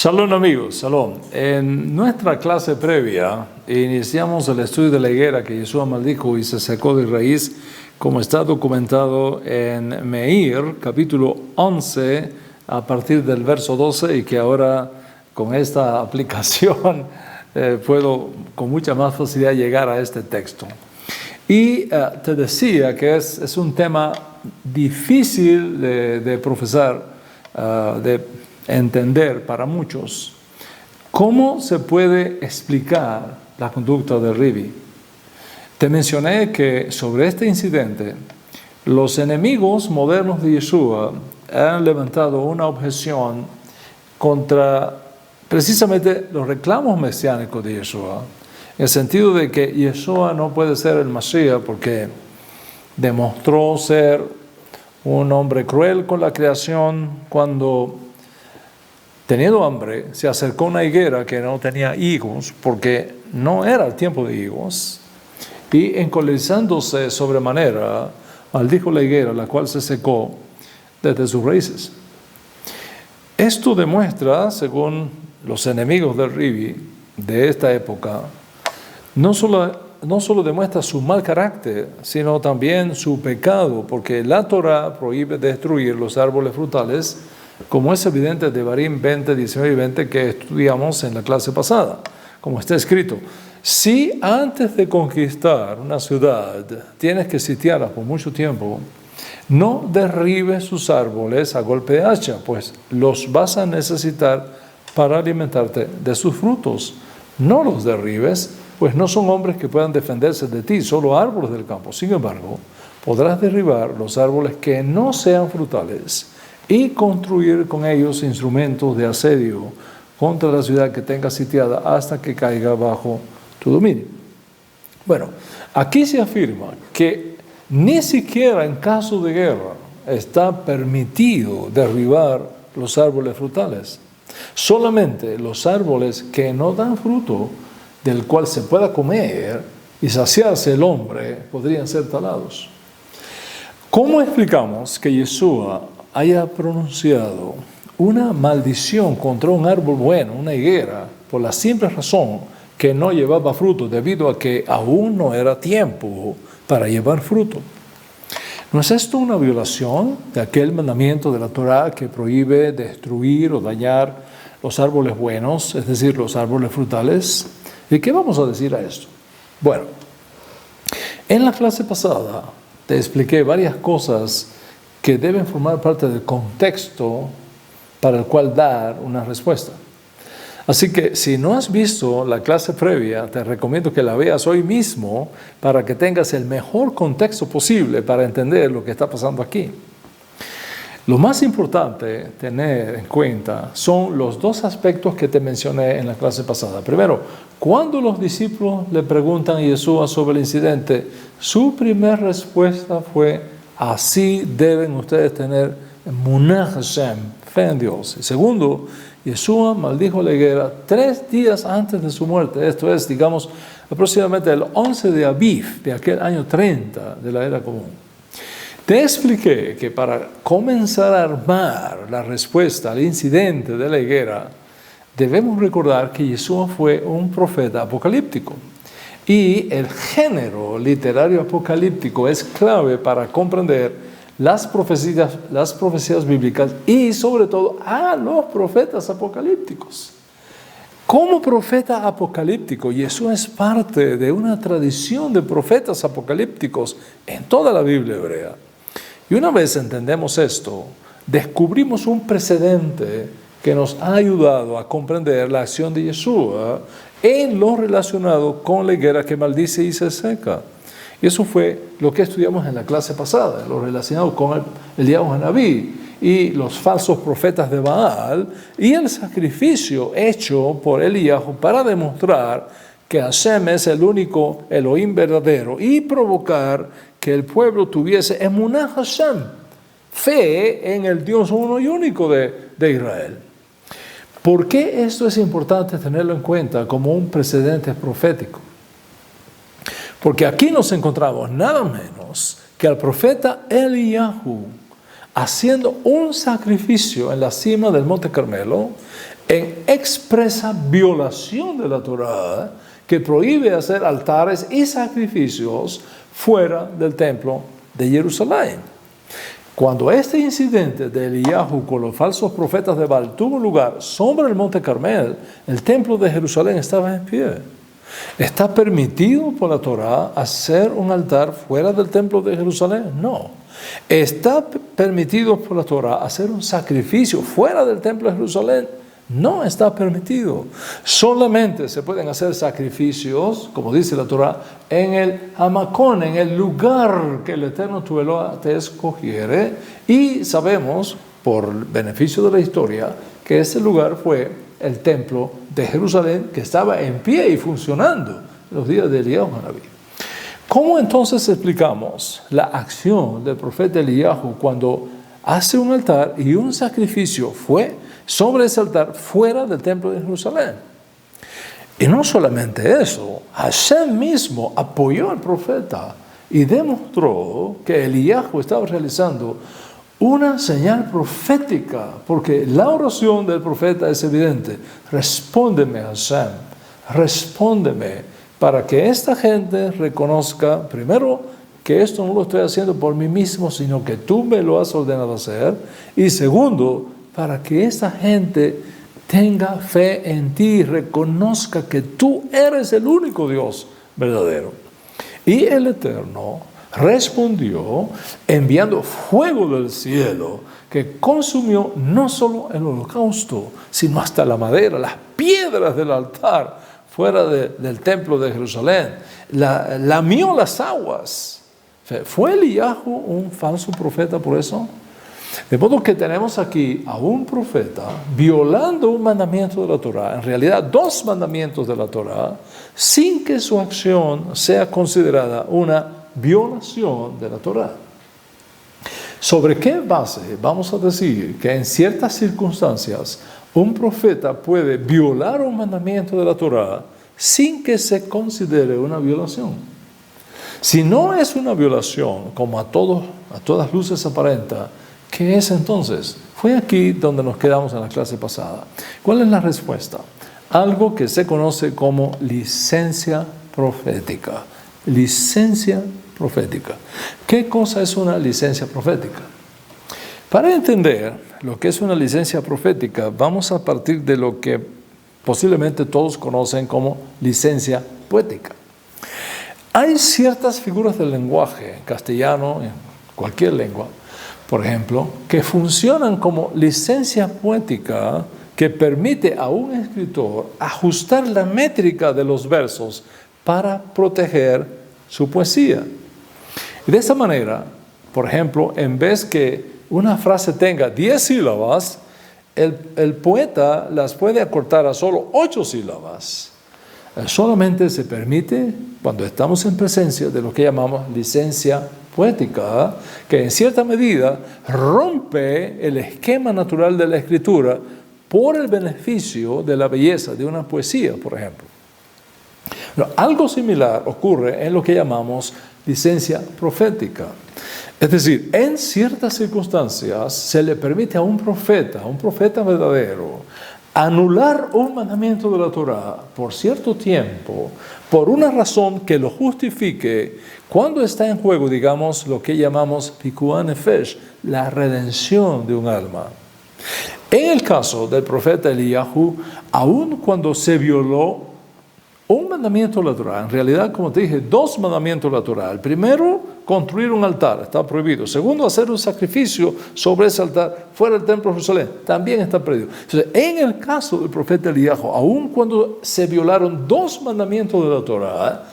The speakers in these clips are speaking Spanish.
Shalom amigos, shalom. En nuestra clase previa iniciamos el estudio de la higuera que Yeshua maldijo y se secó de raíz, como está documentado en Meir, capítulo 11, a partir del verso 12, y que ahora con esta aplicación puedo con mucha más facilidad llegar a este texto. Y te decía que es un tema difícil de profesar, de entender para muchos. ¿Cómo se puede explicar la conducta de Rivi? Te mencioné que sobre este incidente, los enemigos modernos de Yeshua han levantado una objeción contra precisamente los reclamos mesiánicos de Yeshua, en el sentido de que Yeshua no puede ser el Mashiach porque demostró ser un hombre cruel con la creación cuando, teniendo hambre, se acercó a una higuera que no tenía higos, porque no era el tiempo de higos, y encolerizándose sobremanera, maldijo la higuera, la cual se secó desde sus raíces. Esto demuestra, según los enemigos del Rivi de esta época, no solo demuestra su mal carácter, sino también su pecado, porque la Torah prohíbe destruir los árboles frutales, como es evidente de Devarim 20, 19 y 20 que estudiamos en la clase pasada. Como está escrito, si antes de conquistar una ciudad tienes que sitiarla por mucho tiempo, no derribes sus árboles a golpe de hacha, pues los vas a necesitar para alimentarte de sus frutos. No los derribes, pues no son hombres que puedan defenderse de ti, solo árboles del campo. Sin embargo, podrás derribar los árboles que no sean frutales y construir con ellos instrumentos de asedio contra la ciudad que tengas sitiada hasta que caiga bajo tu dominio. Bueno, aquí se afirma que ni siquiera en caso de guerra está permitido derribar los árboles frutales. Solamente los árboles que no dan fruto, del cual se pueda comer y saciarse el hombre, podrían ser talados. ¿Cómo explicamos que Yeshua haya pronunciado una maldición contra un árbol bueno, una higuera, por la simple razón que no llevaba fruto, debido a que aún no era tiempo para llevar fruto? ¿No es esto una violación de aquel mandamiento de la Torah que prohíbe destruir o dañar los árboles buenos, es decir, los árboles frutales? ¿Y qué vamos a decir a esto? Bueno, en la clase pasada te expliqué varias cosas que deben formar parte del contexto para el cual dar una respuesta. Así que si no has visto la clase previa, te recomiendo que la veas hoy mismo para que tengas el mejor contexto posible para entender lo que está pasando aquí. Lo más importante tener en cuenta son los dos aspectos que te mencioné en la clase pasada. Primero, cuando los discípulos le preguntan a Yeshua sobre el incidente, su primera respuesta fue: así deben ustedes tener Emunah Hashem, fe en Dios. Y segundo, Yeshua maldijo la higuera 3 días antes de su muerte. Esto es, digamos, aproximadamente el 11 de Aviv de aquel año 30 de la era común. Te expliqué que para comenzar a armar la respuesta al incidente de la higuera, debemos recordar que Yeshua fue un profeta apocalíptico. Y el género literario apocalíptico es clave para comprender las profecías bíblicas y sobre todo a los profetas apocalípticos. Como profeta apocalíptico, Yeshua es parte de una tradición de profetas apocalípticos en toda la Biblia hebrea. Y una vez entendemos esto, descubrimos un precedente que nos ha ayudado a comprender la acción de Yeshua en lo relacionado con la higuera que maldice y se seca. Y eso fue lo que estudiamos en la clase pasada, lo relacionado con el Eliyahu Hanabí y los falsos profetas de Baal y el sacrificio hecho por Eliyahu para demostrar que Hashem es el único Elohim verdadero y provocar que el pueblo tuviese Emunah Hashem, fe en el Dios uno y único de Israel. ¿Por qué esto es importante tenerlo en cuenta como un precedente profético? Porque aquí nos encontramos nada menos que al profeta Eliyahu haciendo un sacrificio en la cima del Monte Carmelo en expresa violación de la Torá, que prohíbe hacer altares y sacrificios fuera del templo de Jerusalén. Cuando este incidente de Eliyahu con los falsos profetas de Baal tuvo lugar sobre el monte Carmel, el templo de Jerusalén estaba en pie. ¿Está permitido por la Torá hacer un altar fuera del templo de Jerusalén? No. ¿Está permitido por la Torá hacer un sacrificio fuera del templo de Jerusalén? No está permitido. Solamente se pueden hacer sacrificios, como dice la Torá, en el hamacón, en el lugar que el Eterno tu Elohim te escogiere. Y sabemos, por beneficio de la historia, que ese lugar fue el templo de Jerusalén, que estaba en pie y funcionando en los días de Eliyahu Hanabí. ¿Cómo entonces explicamos la acción del profeta Eliyahu cuando hace un altar y un sacrificio fue sobre ese altar fuera del templo de Jerusalén? Y no solamente eso, Hashem mismo apoyó al profeta y demostró que Eliyahu estaba realizando una señal profética, porque la oración del profeta es evidente: respóndeme, Hashem, respóndeme, para que esta gente reconozca, primero, que esto no lo estoy haciendo por mí mismo, sino que tú me lo has ordenado hacer, y segundo, para que esta gente tenga fe en ti y reconozca que tú eres el único Dios verdadero. Y el Eterno respondió enviando fuego del cielo que consumió no solo el holocausto, sino hasta la madera, las piedras del altar fuera del templo de Jerusalén. Lamió las aguas. ¿Fue Eliyahu un falso profeta por eso? De modo que tenemos aquí a un profeta violando un mandamiento de la Torá, en realidad 2 mandamientos de la Torá, sin que su acción sea considerada una violación de la Torá. ¿Sobre qué base vamos a decir que en ciertas circunstancias un profeta puede violar un mandamiento de la Torá sin que se considere una violación? Si no es una violación, como a todas luces aparenta, ¿qué es entonces? Fue aquí donde nos quedamos en la clase pasada. ¿Cuál es la respuesta? Algo que se conoce como licencia profética. Licencia profética. ¿Qué cosa es una licencia profética? Para entender lo que es una licencia profética, vamos a partir de lo que posiblemente todos conocen como licencia poética. Hay ciertas figuras del lenguaje, en castellano, en cualquier lengua, por ejemplo, que funcionan como licencia poética que permite a un escritor ajustar la métrica de los versos para proteger su poesía. Y de esa manera, por ejemplo, en vez que una frase tenga 10 sílabas, el poeta las puede acortar a solo 8 sílabas. Solamente se permite cuando estamos en presencia de lo que llamamos licencia poética, que en cierta medida rompe el esquema natural de la escritura por el beneficio de la belleza de una poesía, por ejemplo. Pero algo similar ocurre en lo que llamamos licencia profética. Es decir, en ciertas circunstancias se le permite a un profeta verdadero, anular un mandamiento de la Torá por cierto tiempo, por una razón que lo justifique, cuando está en juego, digamos, lo que llamamos pikuah nefesh, la redención de un alma. En el caso del profeta Eliyahu, aun cuando se violó un mandamiento de la Torá, en realidad, como te dije, 2 mandamientos de la Torá. El primero, construir un altar, está prohibido. Segundo, hacer un sacrificio sobre ese altar fuera del templo de Jerusalén, también está prohibido. Entonces, en el caso del profeta Eliyahu, aun cuando se violaron 2 mandamientos de la Torá,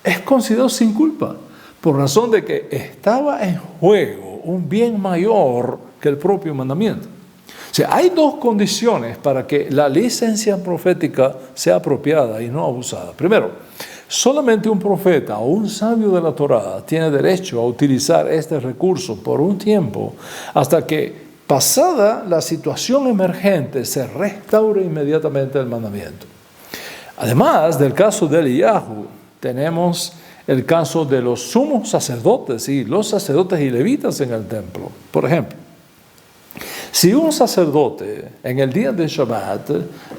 es considerado sin culpa, por razón de que estaba en juego un bien mayor que el propio mandamiento. O sea, hay 2 condiciones para que la licencia profética sea apropiada y no abusada. Primero, solamente un profeta o un sabio de la Torá tiene derecho a utilizar este recurso por un tiempo hasta que, pasada la situación emergente, se restaure inmediatamente el mandamiento. Además del caso de Eliyahu, tenemos el caso de los sumos sacerdotes y los sacerdotes y levitas en el templo. Por ejemplo, Si un sacerdote en el día de Shabbat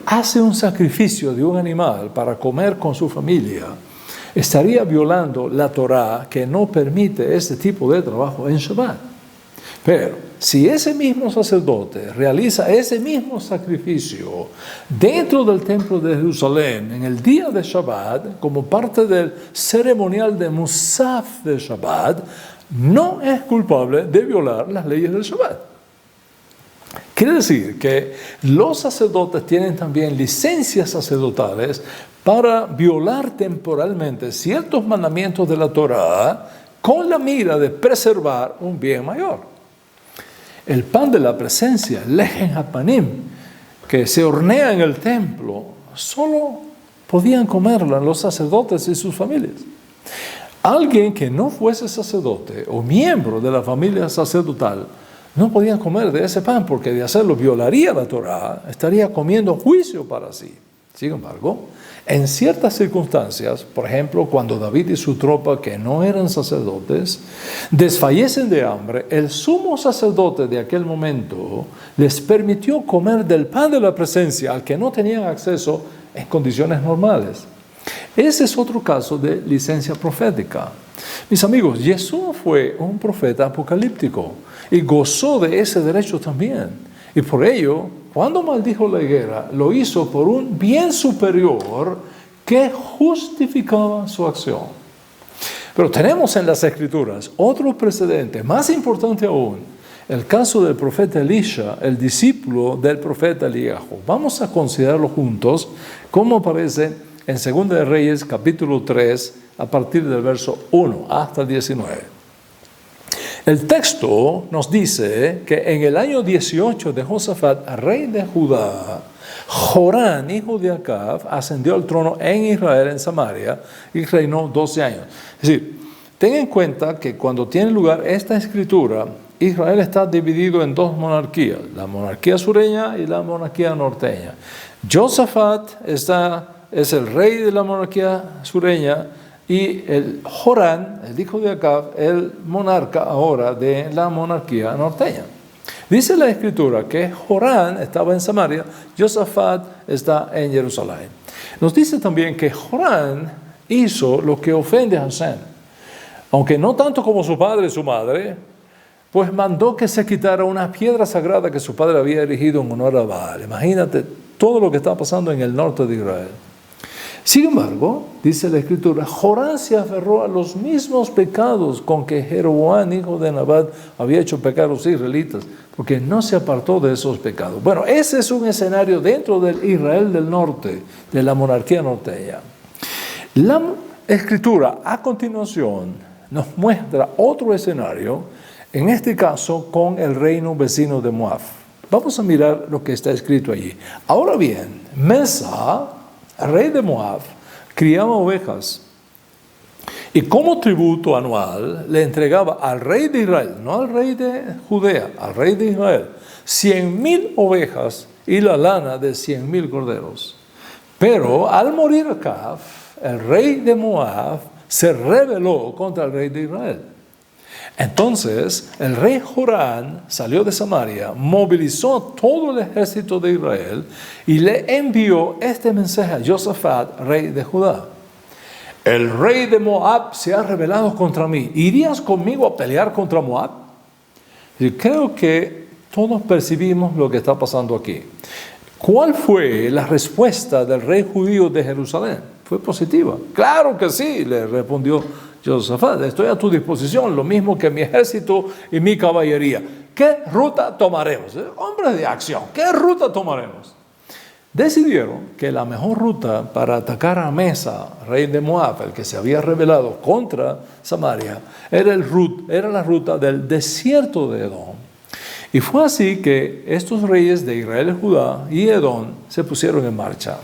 hace un sacrificio de un animal para comer con su familia, estaría violando la Torá, que no permite este tipo de trabajo en Shabbat. Pero si ese mismo sacerdote realiza ese mismo sacrificio dentro del templo de Jerusalén en el día de Shabbat, como parte del ceremonial de Musaf de Shabbat, no es culpable de violar las leyes del Shabbat. Quiere decir que los sacerdotes tienen también licencias sacerdotales para violar temporalmente ciertos mandamientos de la Torá con la mira de preservar un bien mayor. El pan de la presencia, el lejen hapanim, que se hornea en el templo, solo podían comerlo los sacerdotes y sus familias. Alguien que no fuese sacerdote o miembro de la familia sacerdotal no podía comer de ese pan, porque de hacerlo violaría la Torá, estaría comiendo juicio para sí. Sin embargo, en ciertas circunstancias, por ejemplo, cuando David y su tropa, que no eran sacerdotes, desfallecen de hambre, el sumo sacerdote de aquel momento les permitió comer del pan de la presencia al que no tenían acceso en condiciones normales. Ese es otro caso de licencia profética. Mis amigos, Jesús fue un profeta apocalíptico y gozó de ese derecho también. Y por ello, cuando maldijo la higuera, lo hizo por un bien superior que justificaba su acción. Pero tenemos en las Escrituras otro precedente, más importante aún, el caso del profeta Elisha, el discípulo del profeta Eliahu. Vamos a considerarlo juntos, como aparece en 2 de Reyes, capítulo 3, a partir del verso 1 hasta el 19. El texto nos dice que en el año 18 de Josafat, rey de Judá, Jorán, hijo de Acab, ascendió al trono en Israel, en Samaria, y reinó 12 años. Es decir, ten en cuenta que cuando tiene lugar esta escritura, Israel está dividido en dos monarquías, la monarquía sureña y la monarquía norteña. Josafat es el rey de la monarquía sureña, y el Jorán, el hijo de Acab, el monarca ahora de la monarquía norteña. Dice la escritura que Jorán estaba en Samaria, Josafat está en Jerusalén. Nos dice también que Jorán hizo lo que ofende a Hashem, aunque no tanto como su padre y su madre, pues mandó que se quitara una piedra sagrada que su padre había erigido en honor a Baal. Imagínate todo lo que está pasando en el norte de Israel. Sin embargo, dice la escritura, Jorán se aferró a los mismos pecados con que Jeroboam, hijo de Nabat, había hecho pecar a los israelitas, porque no se apartó de esos pecados. Bueno, ese es un escenario dentro del Israel del norte, de la monarquía norteña. La escritura, a continuación, nos muestra otro escenario, en este caso con el reino vecino de Moab. Vamos a mirar lo que está escrito allí. Ahora bien, Mesa, el rey de Moab, criaba ovejas y como tributo anual le entregaba al rey de Israel, no al rey de Judea, al rey de Israel, 100,000 ovejas y la lana de 100,000 corderos. Pero al morir Acab, el rey de Moab se rebeló contra el rey de Israel. Entonces el rey Jorán salió de Samaria, movilizó todo el ejército de Israel y le envió este mensaje a Josafat, rey de Judá. El rey de Moab se ha rebelado contra mí. ¿Irías conmigo a pelear contra Moab? Y creo que todos percibimos lo que está pasando aquí. ¿Cuál fue la respuesta del rey judío de Jerusalén? Fue positiva. Claro que sí, le respondió Josafat, estoy a tu disposición, lo mismo que mi ejército y mi caballería. ¿Qué ruta tomaremos? Hombres de acción, ¿qué ruta tomaremos? Decidieron que la mejor ruta para atacar a Mesa, rey de Moab, el que se había rebelado contra Samaria, era la ruta del desierto de Edom. Y fue así que estos reyes de Israel y Judá y Edom se pusieron en marcha.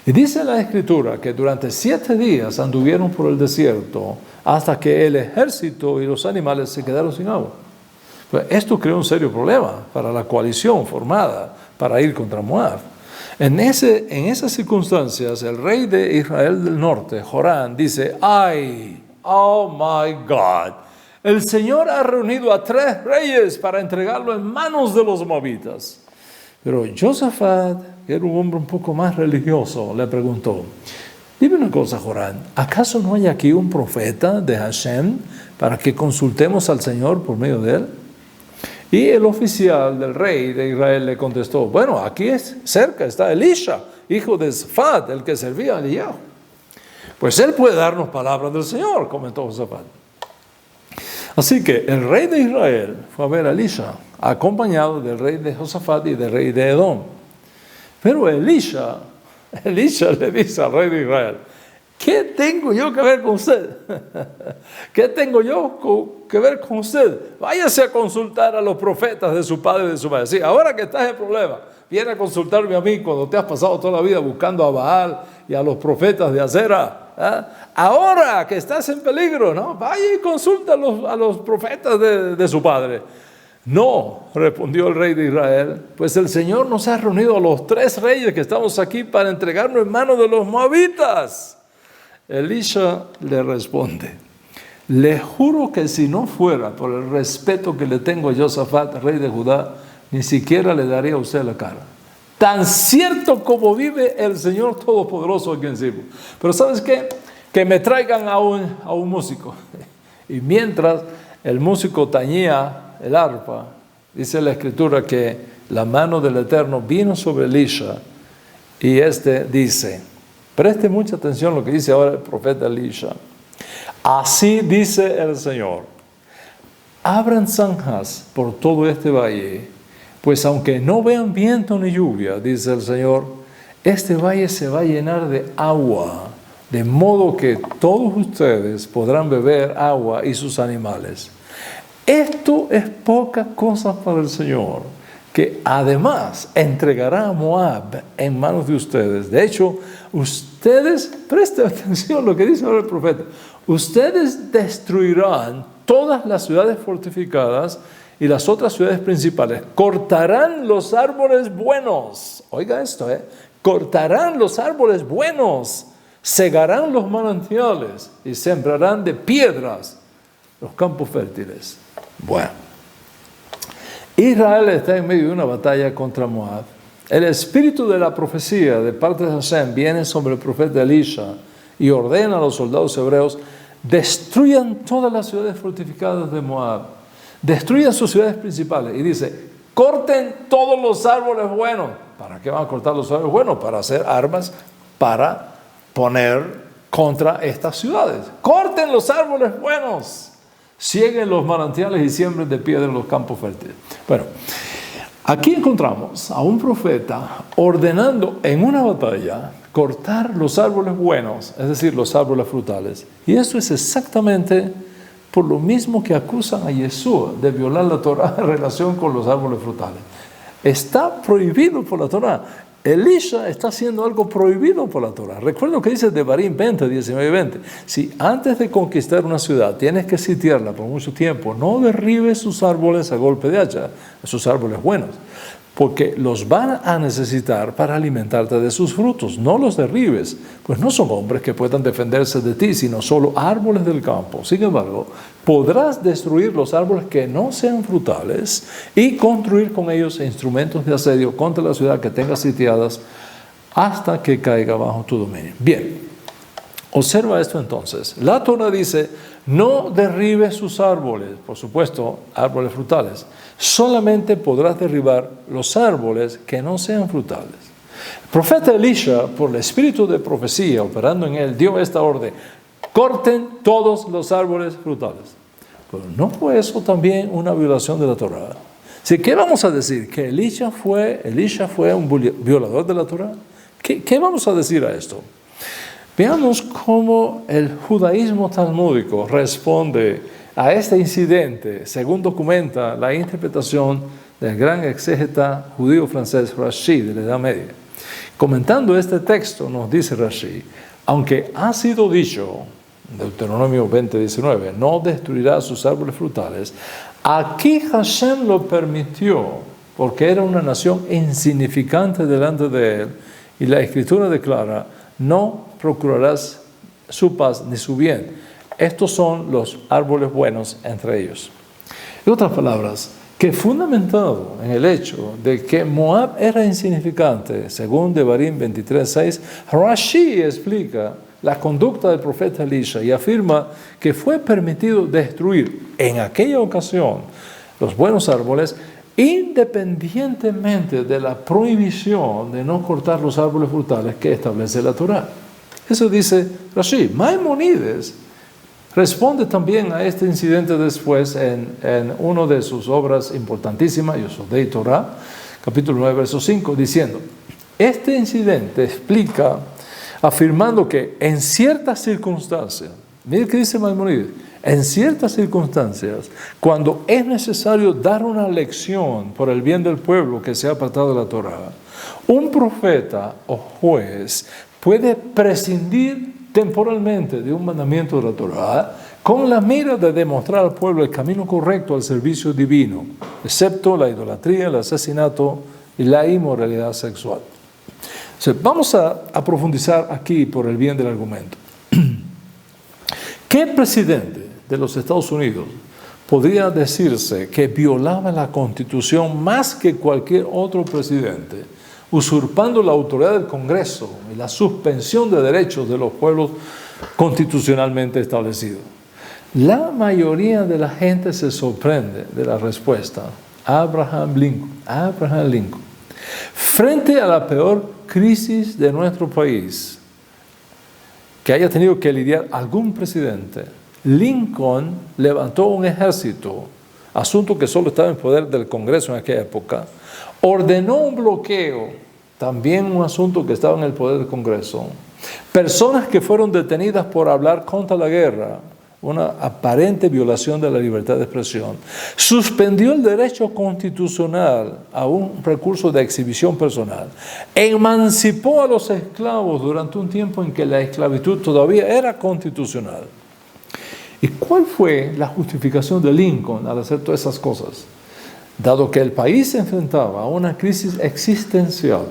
Y dice la escritura que durante 7 días anduvieron por el desierto hasta que el ejército y los animales se quedaron sin agua. Pues esto creó un serio problema para la coalición formada para ir contra Moab. En esas circunstancias, el rey de Israel del norte, Jorán, dice, ¡ay! ¡Oh my God! el Señor ha reunido a 3 reyes para entregarlo en manos de los moabitas. Pero Josafat, que era un hombre un poco más religioso, le preguntó, dime una cosa, Joram, ¿acaso no hay aquí un profeta de Hashem para que consultemos al Señor por medio de él? Y el oficial del rey de Israel le contestó, bueno, aquí cerca está Elisha, hijo de Safat, el que servía a Eliyahu. Pues él puede darnos palabras del Señor, comentó Josafat. Así que el rey de Israel fue a ver a Elisha, acompañado del rey de Josafat y del rey de Edom. Pero Elisha le dice al rey de Israel, ¿qué tengo yo que ver con usted? ¿Qué tengo yo que ver con usted? Váyase a consultar a los profetas de su padre y de su madre. Sí, ahora que estás en problema, viene a consultarme a mí cuando te has pasado toda la vida buscando a Baal y a los profetas de Acera. Ahora que estás en peligro, ¿no? Vaya y consulta a los profetas de su padre. No, respondió el rey de Israel, pues el Señor nos ha reunido a los 3 reyes que estamos aquí para entregarnos en manos de los moabitas. Elisha le responde, le juro que si no fuera por el respeto que le tengo a Josafat, rey de Judá, ni siquiera le daría a usted la cara. Tan cierto como vive el Señor Todopoderoso a quien sirvo. Pero ¿sabes qué? Que me traigan a un músico. Y mientras el músico tañía el arpa, dice la Escritura que la mano del Eterno vino sobre Elisha y dice, preste mucha atención a lo que dice ahora el profeta Elisha. Así dice el Señor, abran zanjas por todo este valle, pues aunque no vean viento ni lluvia, dice el Señor, este valle se va a llenar de agua, de modo que todos ustedes podrán beber agua y sus animales. Esto es poca cosa para el Señor, que además entregará a Moab en manos de ustedes. De hecho, ustedes, presten atención a lo que dice ahora el profeta, ustedes destruirán todas las ciudades fortificadas y las otras ciudades principales. Cortarán los árboles buenos. Oiga esto, cortarán los árboles buenos, cegarán los manantiales y sembrarán de piedras los campos fértiles. Bueno, Israel está en medio de una batalla contra Moab. El espíritu de la profecía de parte de Hashem viene sobre el profeta Elisha y ordena a los soldados hebreos, destruyan todas las ciudades fortificadas de Moab, destruyan sus ciudades principales. Y dice, corten todos los árboles buenos. ¿Para qué van a cortar los árboles buenos? Para hacer armas para poner contra estas ciudades. Corten los árboles buenos. Cieguen los manantiales y siembren de piedra los campos fértiles. Bueno, aquí encontramos a un profeta ordenando en una batalla cortar los árboles buenos, es decir, los árboles frutales. Y eso es exactamente por lo mismo que acusan a Yeshua de violar la Torá en relación con los árboles frutales. Está prohibido por la Torá. Elisha está haciendo algo prohibido por la Torá. Recuerda lo que dice Devarim 20, 19 y 20. Si antes de conquistar una ciudad tienes que sitiarla por mucho tiempo, no derribes sus árboles a golpe de hacha, esos árboles buenos, porque los van a necesitar para alimentarte de sus frutos. No los derribes, pues no son hombres que puedan defenderse de ti, sino solo árboles del campo. Sin embargo, podrás destruir los árboles que no sean frutales y construir con ellos instrumentos de asedio contra la ciudad que tengas sitiadas hasta que caiga bajo tu dominio. Bien, observa esto entonces. La Torá dice, no derribes sus árboles, por supuesto, árboles frutales. Solamente podrás derribar los árboles que no sean frutales. El profeta Elisha, por el espíritu de profecía operando en él, dio esta orden: corten todos los árboles frutales. Pero ¿no fue eso también una violación de la Torá? ¿Sí? ¿Qué vamos a decir? ¿Que Elisha fue un violador de la Torá? ¿Qué vamos a decir a esto? Veamos cómo el judaísmo talmúdico responde a este incidente, según documenta la interpretación del gran exégeta judío francés Rashi de la Edad Media. Comentando este texto, nos dice Rashi, aunque ha sido dicho, Deuteronomio 20:19, no destruirá sus árboles frutales, aquí Hashem lo permitió, porque era una nación insignificante delante de él, y la Escritura declara, no procurarás su paz ni su bien. Estos son los árboles buenos entre ellos. En otras palabras, que fundamentado en el hecho de que Moab era insignificante, según Devarim 23:6, Rashi explica la conducta del profeta Elisha y afirma que fue permitido destruir en aquella ocasión los buenos árboles, independientemente de la prohibición de no cortar los árboles frutales que establece la Torá. Eso dice Rashi. Maimónides responde también a este incidente después en una de sus obras importantísimas, Yosodei Torah, capítulo 9, verso 5, diciendo, este incidente explica, afirmando que en ciertas circunstancias, mire qué dice Maimónides, en ciertas circunstancias, cuando es necesario dar una lección por el bien del pueblo que se ha apartado de la Torah, un profeta o juez puede prescindir temporalmente de un mandamiento de la Torá con la mira de demostrar al pueblo el camino correcto al servicio divino, excepto la idolatría, el asesinato y la inmoralidad sexual. Vamos a profundizar aquí por el bien del argumento. ¿Qué presidente de los Estados Unidos podría decirse que violaba la Constitución más que cualquier otro presidente, usurpando la autoridad del Congreso y la suspensión de derechos de los pueblos constitucionalmente establecidos? La mayoría de la gente se sorprende de la respuesta. Abraham Lincoln. Frente a la peor crisis de nuestro país que haya tenido que lidiar algún presidente, Lincoln levantó un ejército, asunto que solo estaba en poder del Congreso en aquella época, ordenó un bloqueo, también un asunto que estaba en el poder del Congreso, personas que fueron detenidas por hablar contra la guerra, una aparente violación de la libertad de expresión, suspendió el derecho constitucional a un recurso de exhibición personal, emancipó a los esclavos durante un tiempo en que la esclavitud todavía era constitucional. ¿Y cuál fue la justificación de Lincoln al hacer todas esas cosas? Dado que el país se enfrentaba a una crisis existencial,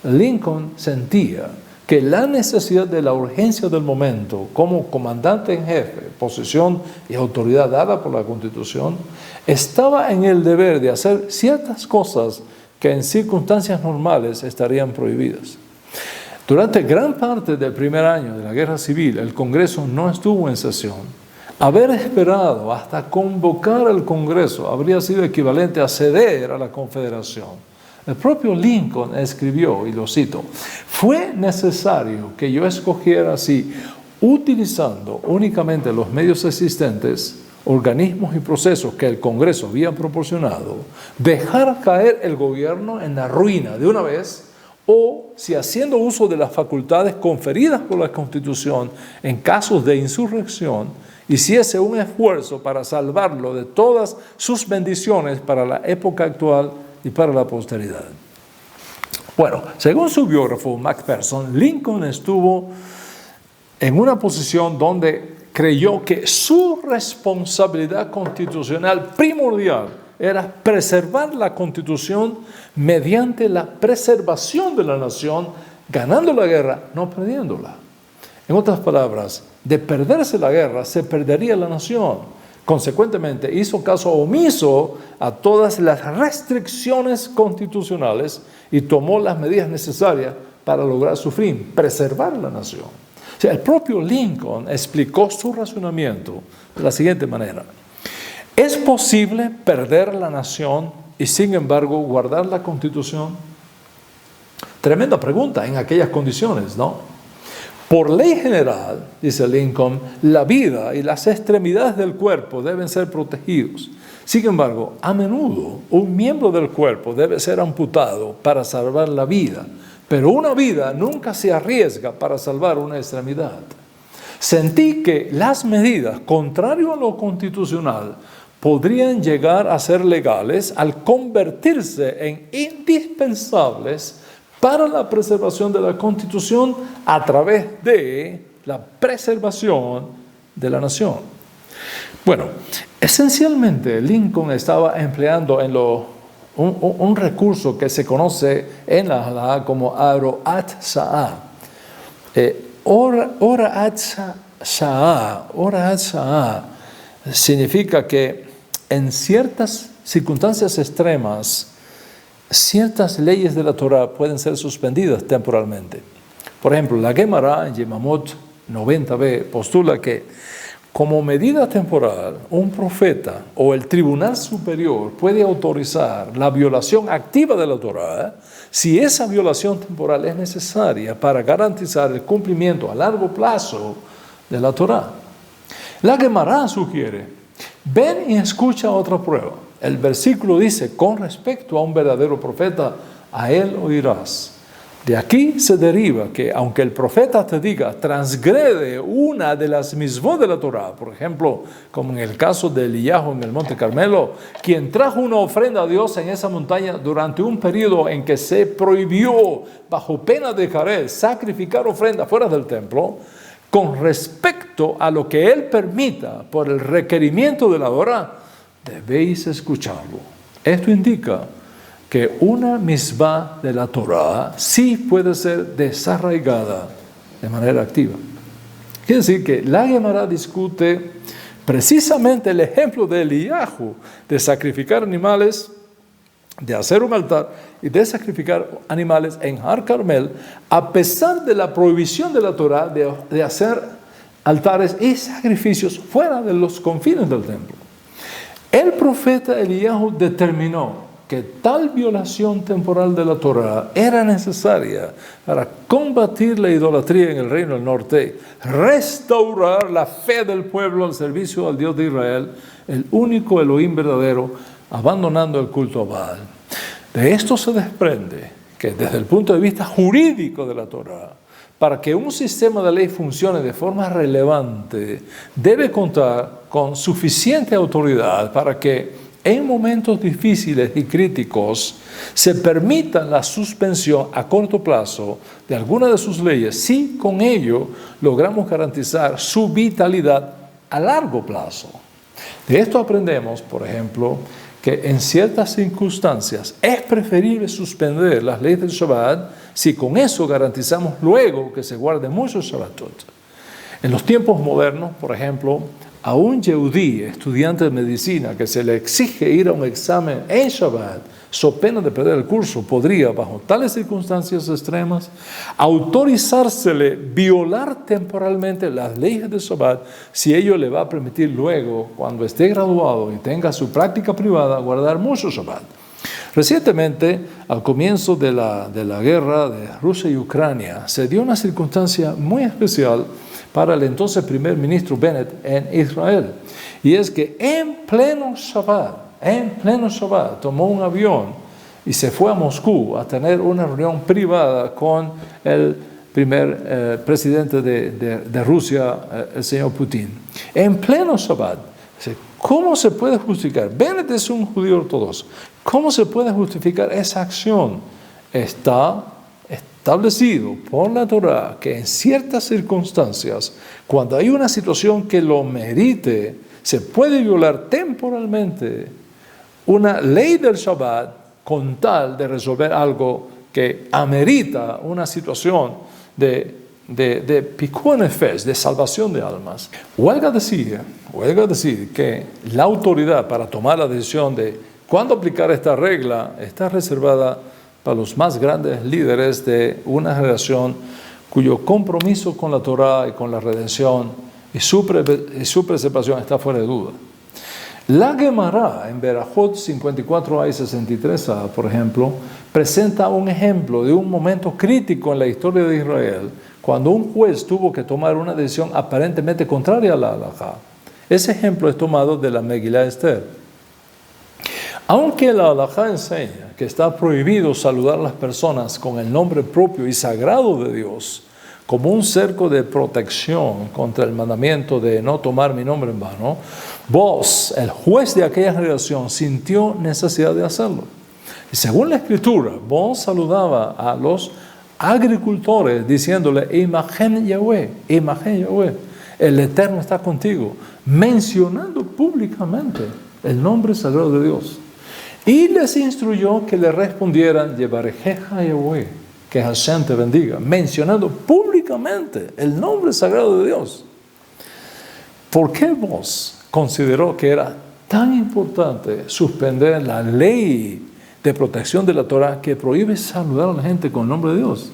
Lincoln sentía que la necesidad de la urgencia del momento como comandante en jefe, posición y autoridad dada por la Constitución, estaba en el deber de hacer ciertas cosas que en circunstancias normales estarían prohibidas. Durante gran parte del primer año de la Guerra Civil, el Congreso no estuvo en sesión. Haber esperado hasta convocar al Congreso habría sido equivalente a ceder a la Confederación. El propio Lincoln escribió, y lo cito, fue necesario que yo escogiera así, utilizando únicamente los medios existentes, organismos y procesos que el Congreso había proporcionado, dejar caer el gobierno en la ruina de una vez, o si haciendo uso de las facultades conferidas por la Constitución en casos de insurrección, hiciese un esfuerzo para salvarlo de todas sus bendiciones para la época actual y para la posteridad. Bueno, según su biógrafo Macpherson, Lincoln estuvo en una posición donde creyó que su responsabilidad constitucional primordial era preservar la Constitución mediante la preservación de la nación, ganando la guerra, no perdiéndola. En otras palabras, de perderse la guerra, se perdería la nación. Consecuentemente, hizo caso omiso a todas las restricciones constitucionales y tomó las medidas necesarias para lograr su fin, preservar la nación. O sea, el propio Lincoln explicó su razonamiento de la siguiente manera. ¿Es posible perder la nación y sin embargo guardar la Constitución? Tremenda pregunta en aquellas condiciones, ¿no? Por ley general, dice Lincoln, la vida y las extremidades del cuerpo deben ser protegidos. Sin embargo, a menudo un miembro del cuerpo debe ser amputado para salvar la vida, pero una vida nunca se arriesga para salvar una extremidad. Sentí que las medidas, contrario a lo constitucional, podrían llegar a ser legales al convertirse en indispensables para la preservación de la Constitución a través de la preservación de la nación. Bueno, esencialmente Lincoln estaba empleando un recurso que se conoce en la Halajá como Horat Sha'ah. Horat Sha'ah, Horat Sha'ah, significa que en ciertas circunstancias extremas, ciertas leyes de la Torah pueden ser suspendidas temporalmente. Por ejemplo, la Gemara en Yemamot 90b postula que como medida temporal, un profeta o el tribunal superior puede autorizar la violación activa de la Torah si esa violación temporal es necesaria para garantizar el cumplimiento a largo plazo de la Torah. La Gemara sugiere, ven y escucha otra prueba. El versículo dice, con respecto a un verdadero profeta, a él oirás. De aquí se deriva que aunque el profeta te diga, transgrede una de las mismos de la Torah, por ejemplo, como en el caso de Eliyahu en el Monte Carmelo, quien trajo una ofrenda a Dios en esa montaña durante un periodo en que se prohibió, bajo pena de Jarez, sacrificar ofrenda fuera del templo, con respecto a lo que él permita por el requerimiento de la Torah, debéis escucharlo. Esto indica que una misbah de la Torah sí puede ser desarraigada de manera activa. Quiere decir que la Gemara discute precisamente el ejemplo de Eliyahu, de sacrificar animales, de hacer un altar y de sacrificar animales en Har Carmel, a pesar de la prohibición de la Torah de hacer altares y sacrificios fuera de los confines del templo. El profeta Eliyahu determinó que tal violación temporal de la Torah era necesaria para combatir la idolatría en el reino del norte, restaurar la fe del pueblo al servicio al Dios de Israel, el único Elohim verdadero, abandonando el culto a Baal. De esto se desprende que desde el punto de vista jurídico de la Torah, para que un sistema de ley funcione de forma relevante, debe contar con suficiente autoridad para que en momentos difíciles y críticos se permita la suspensión a corto plazo de alguna de sus leyes, si con ello logramos garantizar su vitalidad a largo plazo. De esto aprendemos, por ejemplo, que en ciertas circunstancias es preferible suspender las leyes del Shabbat si con eso garantizamos luego que se guarden muchos Shabbatot. En los tiempos modernos, por ejemplo, a un yehudí, estudiante de medicina, que se le exige ir a un examen en Shabbat, so pena de perder el curso, podría, bajo tales circunstancias extremas, autorizársele violar temporalmente las leyes de Shabbat si ello le va a permitir luego, cuando esté graduado y tenga su práctica privada, guardar mucho Shabbat. Recientemente, al comienzo de la guerra de Rusia y Ucrania, se dio una circunstancia muy especial para el entonces primer ministro Bennett en Israel. Y es que en pleno Shabbat, tomó un avión y se fue a Moscú a tener una reunión privada con el primer presidente de Rusia, el señor Putin. En pleno Shabbat. ¿Cómo se puede justificar? Bennett es un judío ortodoxo. ¿Cómo se puede justificar esa acción? Está establecido por la Torah que en ciertas circunstancias, cuando hay una situación que lo merite, se puede violar temporalmente una ley del Shabbat con tal de resolver algo que amerita una situación de pikuah nefesh, de salvación de almas. Huelga decir que la autoridad para tomar la decisión de cuándo aplicar esta regla está reservada para los más grandes líderes de una generación cuyo compromiso con la Torah y con la redención y su preservación está fuera de duda. La Gemara en Berajot 54a y 63a, por ejemplo, presenta un ejemplo de un momento crítico en la historia de Israel, cuando un juez tuvo que tomar una decisión aparentemente contraria a la halajá. Ese ejemplo es tomado de la Megilá Esther. Aunque la halajá enseña que está prohibido saludar a las personas con el nombre propio y sagrado de Dios, como un cerco de protección contra el mandamiento de no tomar mi nombre en vano, Boaz, el juez de aquella generación, sintió necesidad de hacerlo. Y según la Escritura, Boaz saludaba a los agricultores diciéndole, Imagen Yahweh, el Eterno está contigo, mencionando públicamente el nombre sagrado de Dios. Y les instruyó que le respondieran, Yevarejeja Yahweh, que Hashem te bendiga, mencionando públicamente el nombre sagrado de Dios. ¿por qué vos consideró que era tan importante suspender la ley de protección de la Torah que prohíbe saludar a la gente con el nombre de Dios?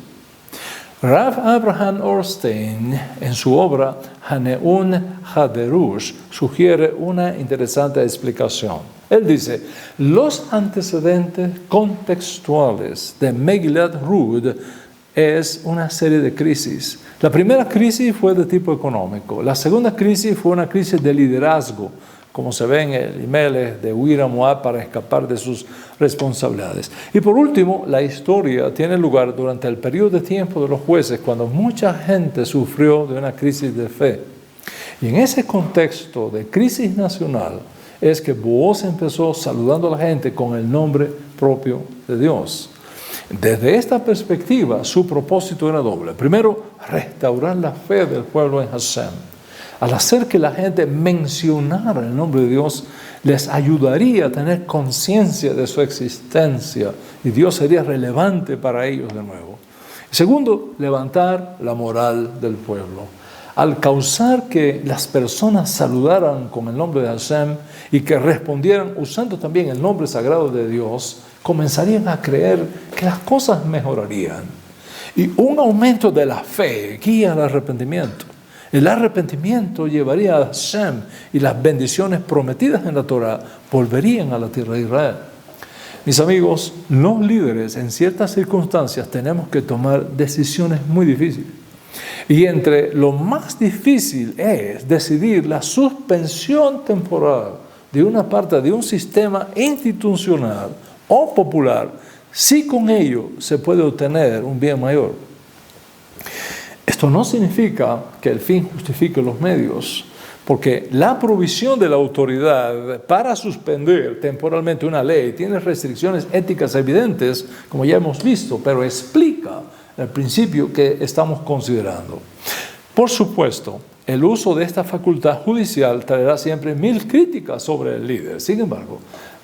Rav Abraham Orstein, en su obra Haneun Haderush, sugiere una interesante explicación. Él dice, los antecedentes contextuales de Megillat Rut es una serie de crisis. La primera crisis fue de tipo económico. La segunda crisis fue una crisis de liderazgo, como se ve en el email de huir a Moab para escapar de sus responsabilidades. Y por último, la historia tiene lugar durante el periodo de tiempo de los jueces, cuando mucha gente sufrió de una crisis de fe. Y en ese contexto de crisis nacional es que Booz empezó saludando a la gente con el nombre propio de Dios. Desde esta perspectiva, su propósito era doble. Primero, restaurar la fe del pueblo en Hashem. Al hacer que la gente mencionara el nombre de Dios, les ayudaría a tener conciencia de su existencia y Dios sería relevante para ellos de nuevo. Segundo, levantar la moral del pueblo. Al causar que las personas saludaran con el nombre de Hashem y que respondieran usando también el nombre sagrado de Dios, comenzarían a creer que las cosas mejorarían. Y un aumento de la fe guía al arrepentimiento. El arrepentimiento llevaría a Hashem y las bendiciones prometidas en la Torah volverían a la tierra de Israel. Mis amigos, los líderes en ciertas circunstancias tenemos que tomar decisiones muy difíciles. Y entre lo más difícil es decidir la suspensión temporal de una parte de un sistema institucional o popular, si con ello se puede obtener un bien mayor. Esto no significa que el fin justifique los medios, porque la provisión de la autoridad para suspender temporalmente una ley tiene restricciones éticas evidentes, como ya hemos visto, pero explica el principio que estamos considerando. Por supuesto, el uso de esta facultad judicial traerá siempre mil críticas sobre el líder. Sin embargo,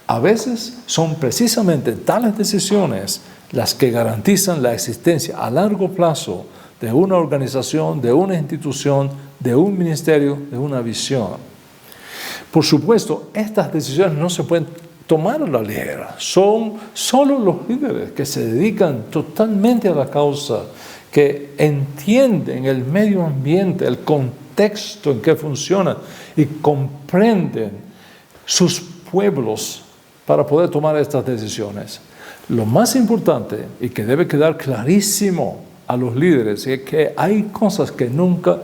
a veces son precisamente tales decisiones las que garantizan la existencia a largo plazo de una organización, de una institución, de un ministerio, de una visión. Por supuesto, estas decisiones no se pueden tomar a la ligera. Son solo los líderes que se dedican totalmente a la causa, que entienden el medio ambiente, el contexto en que funciona y comprenden sus pueblos para poder tomar estas decisiones. Lo más importante y que debe quedar clarísimo a los líderes es que hay cosas que nunca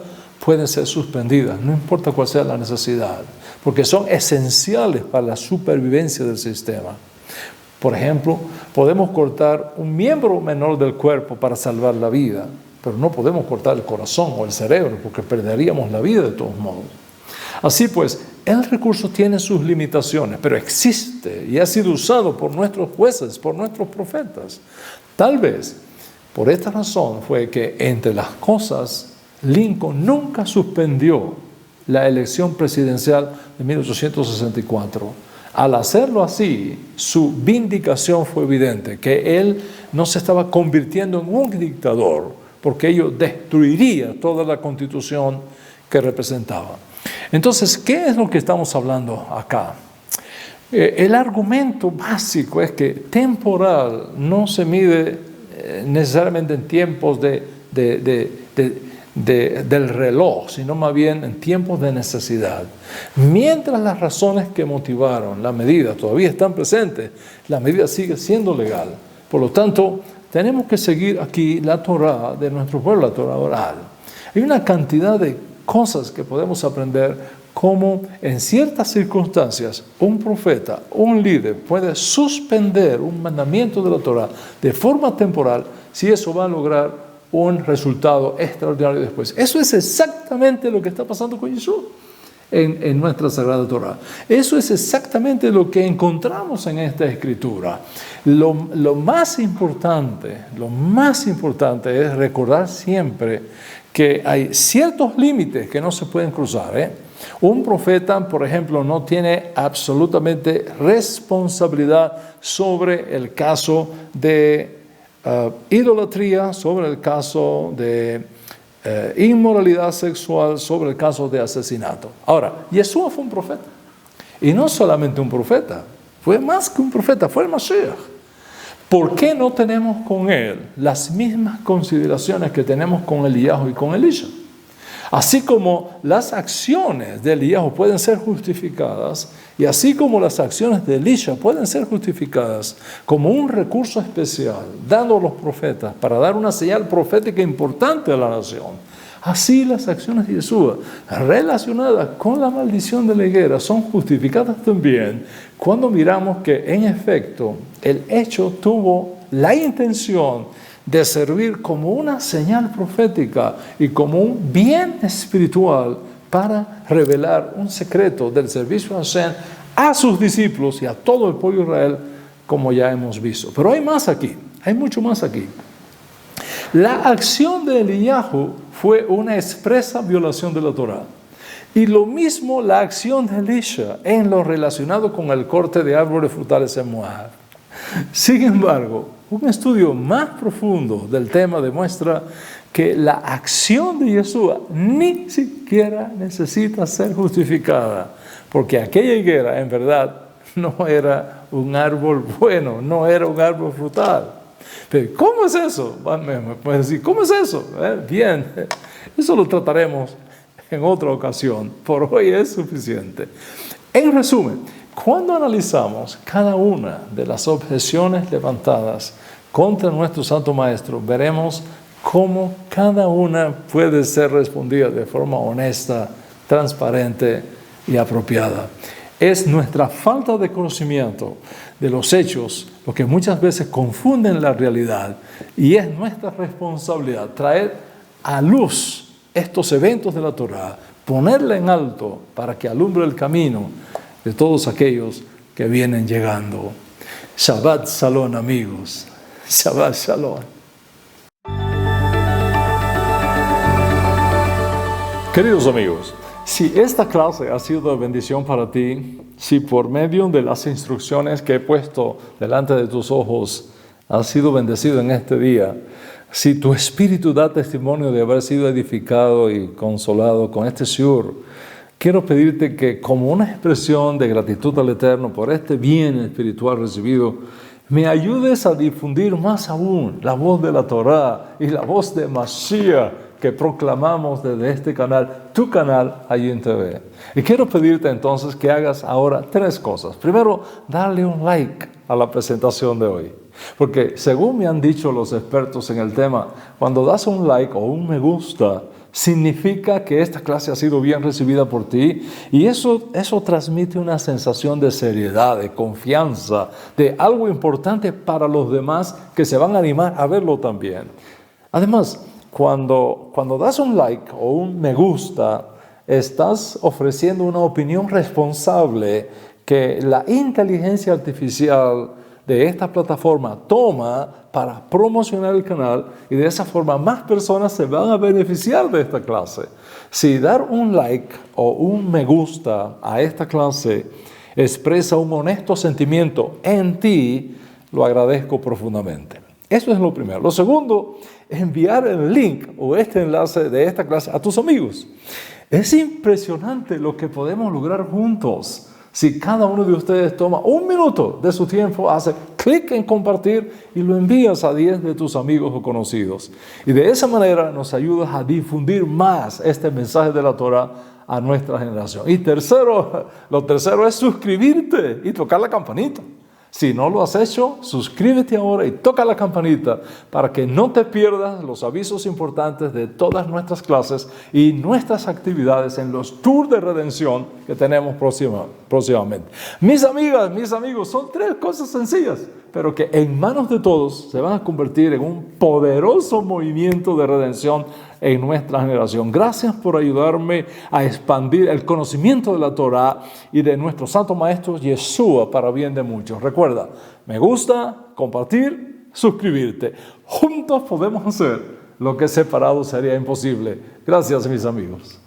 pueden ser suspendidas, no importa cuál sea la necesidad, porque son esenciales para la supervivencia del sistema. Por ejemplo, podemos cortar un miembro menor del cuerpo para salvar la vida, pero no podemos cortar el corazón o el cerebro porque perderíamos la vida de todos modos. Así pues, el recurso tiene sus limitaciones, pero existe y ha sido usado por nuestros jueces, por nuestros profetas. Tal vez por esta razón fue que, entre las cosas, Lincoln nunca suspendió la elección presidencial de 1864. Al hacerlo así, su vindicación fue evidente, que él no se estaba convirtiendo en un dictador, porque ello destruiría toda la constitución que representaba. Entonces, ¿qué es lo que estamos hablando acá? El argumento básico es que temporal no se mide necesariamente en tiempos del reloj, sino más bien en tiempos de necesidad. Mientras las razones que motivaron la medida todavía están presentes, la medida sigue siendo legal. Por lo tanto, tenemos que seguir aquí la Torah de nuestro pueblo, la Torah oral. Hay una cantidad de cosas que podemos aprender, como en ciertas circunstancias un profeta, un líder puede suspender un mandamiento de la Torah de forma temporal si eso va a lograr un resultado extraordinario después. Eso es exactamente lo que está pasando con Jesús en nuestra Sagrada Torah. Eso es exactamente lo que encontramos en esta Escritura. Lo más importante es recordar siempre que hay ciertos límites que no se pueden cruzar. Un profeta, por ejemplo, no tiene absolutamente responsabilidad sobre el caso de idolatría, sobre el caso de inmoralidad sexual, sobre el caso de asesinato. Ahora, Yeshua fue un profeta. Y no solamente un profeta, fue más que un profeta, fue el Mashiach. ¿Por qué no tenemos con él las mismas consideraciones que tenemos con Eliyahu y con Elisha? Así como las acciones de Eliyahu pueden ser justificadas, y así como las acciones de Elisha pueden ser justificadas como un recurso especial dado a los profetas para dar una señal profética importante a la nación, así las acciones de Yeshua relacionadas con la maldición de la higuera son justificadas también cuando miramos que en efecto el hecho tuvo la intención de servir como una señal profética y como un bien espiritual para revelar un secreto del servicio a Hashem a sus discípulos y a todo el pueblo de Israel, como ya hemos visto. Pero hay más aquí, hay mucho más aquí. La acción de Eliyahu fue una expresa violación de la Torá. Y lo mismo la acción de Elisha en lo relacionado con el corte de árboles frutales en Moab. Sin embargo, un estudio más profundo del tema demuestra que la acción de Yeshua ni siquiera necesita ser justificada, porque aquella higuera en verdad no era un árbol bueno, no era un árbol frutal. Pero ¿cómo es eso? Me pueden decir, ¿cómo es eso? Bien, eso lo trataremos en otra ocasión. Por hoy es suficiente. En resumen, cuando analizamos cada una de las objeciones levantadas contra nuestro Santo Maestro, veremos cómo cada una puede ser respondida de forma honesta, transparente y apropiada. Es nuestra falta de conocimiento de los hechos lo que muchas veces confunden la realidad, y es nuestra responsabilidad traer a luz estos eventos de la Torá, ponerla en alto para que alumbre el camino de todos aquellos que vienen llegando. Shabbat Shalom, amigos. Shabbat Shalom. Queridos amigos, si esta clase ha sido de bendición para ti, si por medio de las instrucciones que he puesto delante de tus ojos has sido bendecido en este día, si tu espíritu da testimonio de haber sido edificado y consolado con este shiur, quiero pedirte que, como una expresión de gratitud al Eterno por este bien espiritual recibido, me ayudes a difundir más aún la voz de la Torá y la voz de Mashiach que proclamamos desde este canal, tu canal, Hayim TV. Y quiero pedirte entonces que hagas ahora 3 cosas. Primero, darle un like a la presentación de hoy. Porque según me han dicho los expertos en el tema, cuando das un like o un me gusta, significa que esta clase ha sido bien recibida por ti, y eso transmite una sensación de seriedad, de confianza, de algo importante para los demás que se van a animar a verlo también. Además, cuando das un like o un me gusta, estás ofreciendo una opinión responsable que la inteligencia artificial de esta plataforma toma para promocionar el canal, y de esa forma más personas se van a beneficiar de esta clase. Si dar un like o un me gusta a esta clase expresa un honesto sentimiento en ti, lo agradezco profundamente. Eso es lo primero. Lo segundo, enviar el link o este enlace de esta clase a tus amigos. Es impresionante lo que podemos lograr juntos si cada uno de ustedes toma 1 minuto de su tiempo, hace clic en compartir y lo envías a 10 de tus amigos o conocidos. Y de esa manera nos ayudas a difundir más este mensaje de la Torá a nuestra generación. Y lo tercero es suscribirte y tocar la campanita. Si no lo has hecho, suscríbete ahora y toca la campanita para que no te pierdas los avisos importantes de todas nuestras clases y nuestras actividades en los tours de redención que tenemos próximamente. Mis amigas, mis amigos, son 3 cosas sencillas, pero que en manos de todos se van a convertir en un poderoso movimiento de redención en nuestra generación. Gracias por ayudarme a expandir el conocimiento de la Torá y de nuestro Santo Maestro Yeshua para bien de muchos. Recuerda, me gusta, compartir, suscribirte. Juntos podemos hacer lo que separados sería imposible. Gracias, mis amigos.